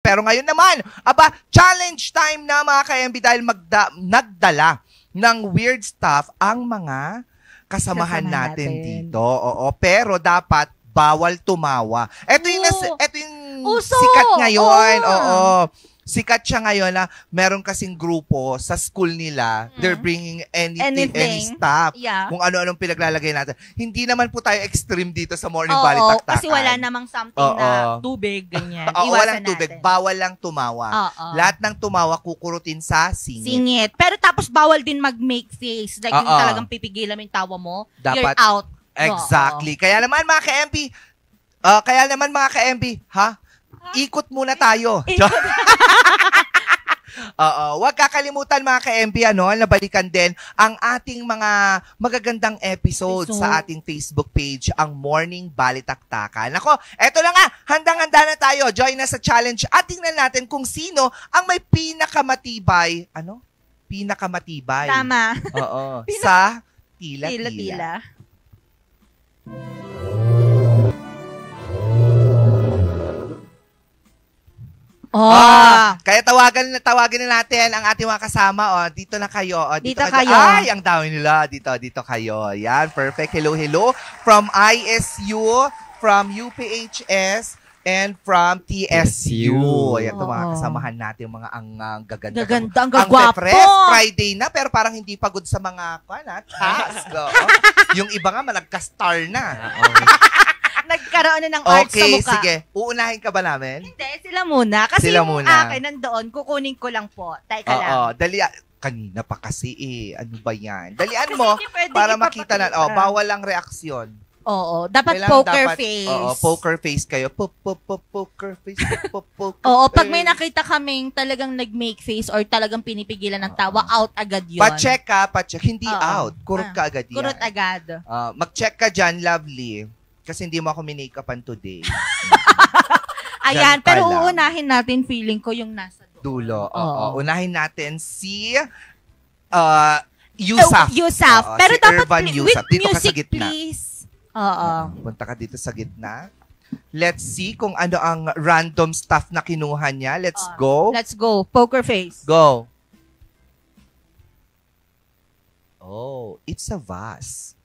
Pero ngayon naman, challenge time na mga ka-MB dahil nagdala ng weird stuff ang mga kasamahan natin dito. Oo, pero dapat bawal tumawa. Ito yung sikat ngayon. Oo. Sikat siya ngayon na meron kasing grupo sa school nila. They're bringing any stuff. Yeah. Kung ano-anong pinaglalagay natin. Hindi naman po tayo extreme dito sa Morning Balitaktakan. Kasi wala namang something na tubig, ganyan. Walang tubig. Bawal lang tumawa. Lahat ng tumawa kukurutin sa singit. Pero tapos bawal din mag-make face. Like yung talagang pipigilan mo yung tawa mo. Dapat, you're out. Exactly. Kaya naman mga ka-MB, ikot muna tayo. Huwag kakalimutan mga ka-MB, nabalikan din ang ating mga magagandang episodes sa ating Facebook page, ang Morning Balitaktakan. Ako, eto na nga, handang-handa na tayo. Join na sa challenge at tingnan natin kung sino ang may pinakamatibay. Pinakamatibay. Tama. Sa tila-tila. Kaya tawagin na natin ang ating mga kasama. Dito na kayo. Dito kayo. Ay, ang dami nila. Dito kayo. Yan, perfect. Hello. From ISU, from UPHS, and from TSU. Ayan, ito mga kasamahan natin, mga ang gaganda. Ang gagwapo. Friday na, pero parang hindi pagod sa mga task. Yung iba nga, malagka-star na. Nagkaroon na ng art sa mukha. Okay, sige. Uunahin ka ba namin? Hindi, sila muna. Kasi yung akin nandoon, kukunin ko lang po. Teka lang. Kanina pa kasi Ano ba yan? Dalian mo para makita na. Bawal lang reaksyon. Dapat poker face. Poker face kayo. Poker face. Pag may nakita kaming talagang nag-make face or talagang pinipigilan ng tawa, out agad yun. Pa-check. Hindi out. Kurot ka agad yan. Kurot agad. Mag-check ka dyan, lovely. Kasi hindi mo ako minake-upan today. Ayan, pero uunahin natin, feeling ko, yung nasa dulo. Unahin natin si Yusaf. Pero si dapat Irvan Yusaf. Dito music, ka sa gitna. Please. Punta ka dito sa gitna. Let's see kung ano ang random stuff na kinuha niya. Let's go. Let's go. Poker face. Go. It's a vase.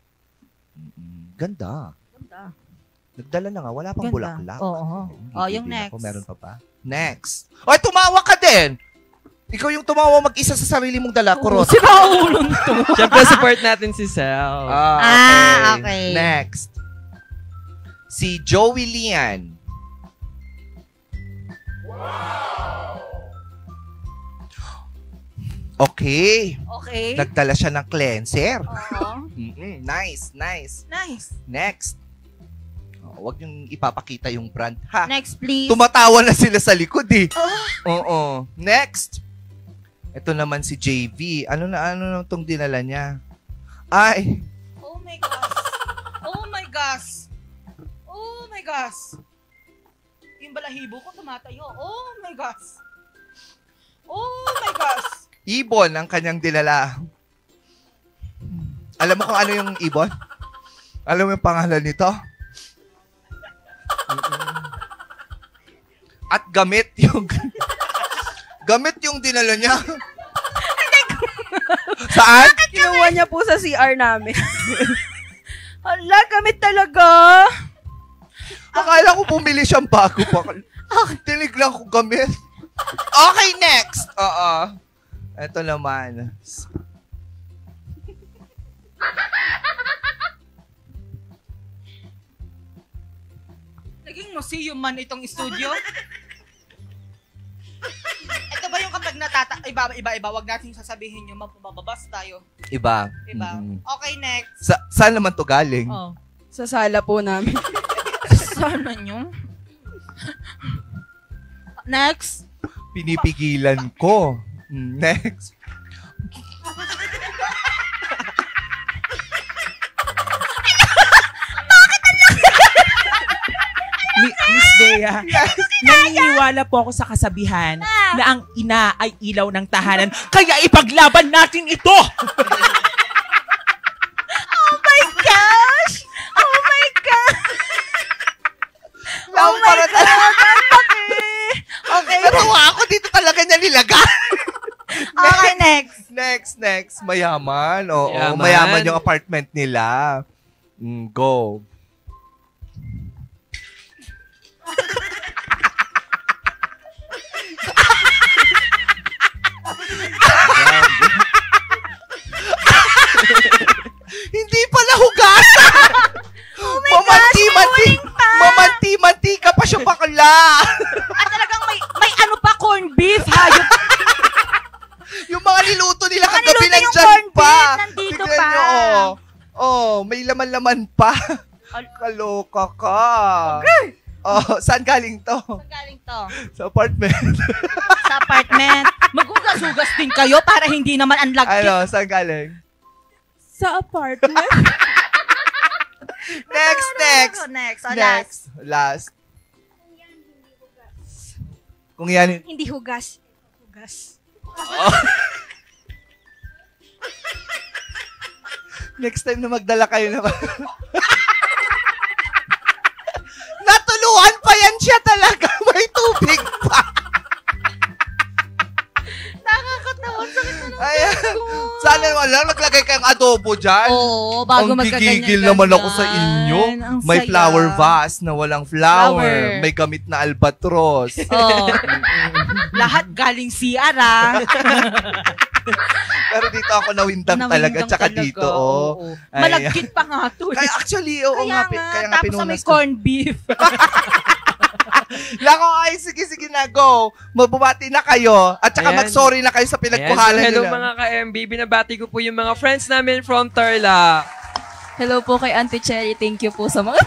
Ganda. Nagdala na nga. Wala pang bulaklak. Yung next. Meron pa ba? Next. Tumawa ka din! Ikaw yung tumawa mag-isa sa sarili mong dala. Kurot. Si Paulon to. Siyempre, support natin si Sel. Okay. Next. Si Joey Lian. Okay. Nagdala siya ng cleanser. Nice. Next. Huwag yung ipapakita yung brand, ha? Next, please. Tumatawa na sila sa likod, Next. Ito naman si JV. Ano itong dinala niya? Ay. Oh my gosh. Yung balahibo ko tumatayo. Oh my gosh. Ibon ang kanyang dinala. Alam mo kung ano yung ibon? Alam mo yung pangalan nito? At gamit yung dinala niya. Saan? Kinuha niya po sa CR namin. Hala, gamit talaga. Akala ko bumili siyang bago pa. Tinignan ko gamit. Okay, next. Ito naman. Naging museum man itong studio. Ito ba yung kapag iba, wag natin sasabihin yung mababas tayo. Iba. Okay, next. Saan naman to galing? Sa sala po namin. Saan nyo? Next. Pinipigilan ko. Next. Miss Bea, naniniwala po ako sa kasabihan na ang ina ay ilaw ng tahanan, kaya ipaglaban natin ito! Oh my gosh! Okay. Natawa ako dito talaga niya nilagay. Okay, next. Next. Mayaman. Oo, Mayaman. mayaman yung apartment nila. Go. Hindi pala hugasan! Oh my gosh, uling pa! Mamanti-mantika pa siya bakla! At talagang may ano pa, corned beef, hayop. Yung mga niluto nila Mga kagabi niluto yung nandyan corned pa. beef, nandito Tignan pa. nyo, may laman-laman pa. Kaloka ka. Saan galing to? Saan galing to? Sa apartment. Sa apartment. Maghugas-hugas din kayo para hindi naman ang lagkit. Saan galing? Sa apartment. Next. Next. O, Last. Kung yan, Hindi hugas. Hugas. next time na magdala kayo naman. Natuluan pa yan siya talaga. May tubig pa. Nakakatawa. Sakit na Ayan. Sana wala, naglagay kayong adobo dyan. Oo, bago Ang magkaganyan. gigigil naman ako sa inyo. Ang May saya. flower vase na walang flower. Flower. May gamit na albatros. Oo. Lahat galing CR, Pero dito ako nawindang talaga. Tsaka dito, Oo. Ay. Malagkit pa nga to. Kaya actually, oo nga. Kaya nga tapos sa may pinunas ko. corned beef. Lako, ay, sige na, go. Magbubati na kayo. At saka Ayan. mag-sorry na kayo sa Ayan, so pinagkuhalan hello nila. mga ka-MB. Binabati ko po yung mga friends namin from Tarlac. Hello po kay Auntie Cherry. Thank you po sa mga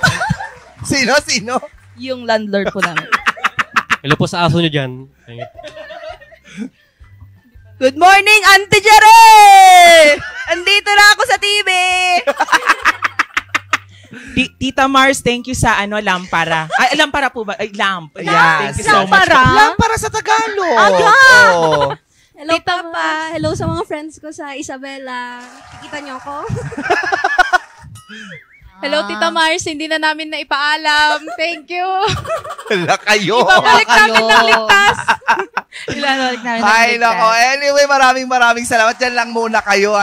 Sino? yung landlord po namin. Hello po sa aso nyo dyan. Good morning, Auntie Cherry! Andito na ako sa TV! Tita Mars, thank you sa lampara. Ay, lampara po ba? Ay, lamp. Yes. Thank you so much. Lampara? Lampara sa Tagalog. Oo. Hello, Papa. Hello sa mga friends ko sa Isabela. Kikita niyo ako? Hello, Tita Mars. Hindi na namin na ipaalam. Thank you. Wala kayo. Ibabalik namin ng ligtas. Ilanalik namin ng Ay, ligtas. nako. Anyway, maraming salamat. Diyan lang muna kayo,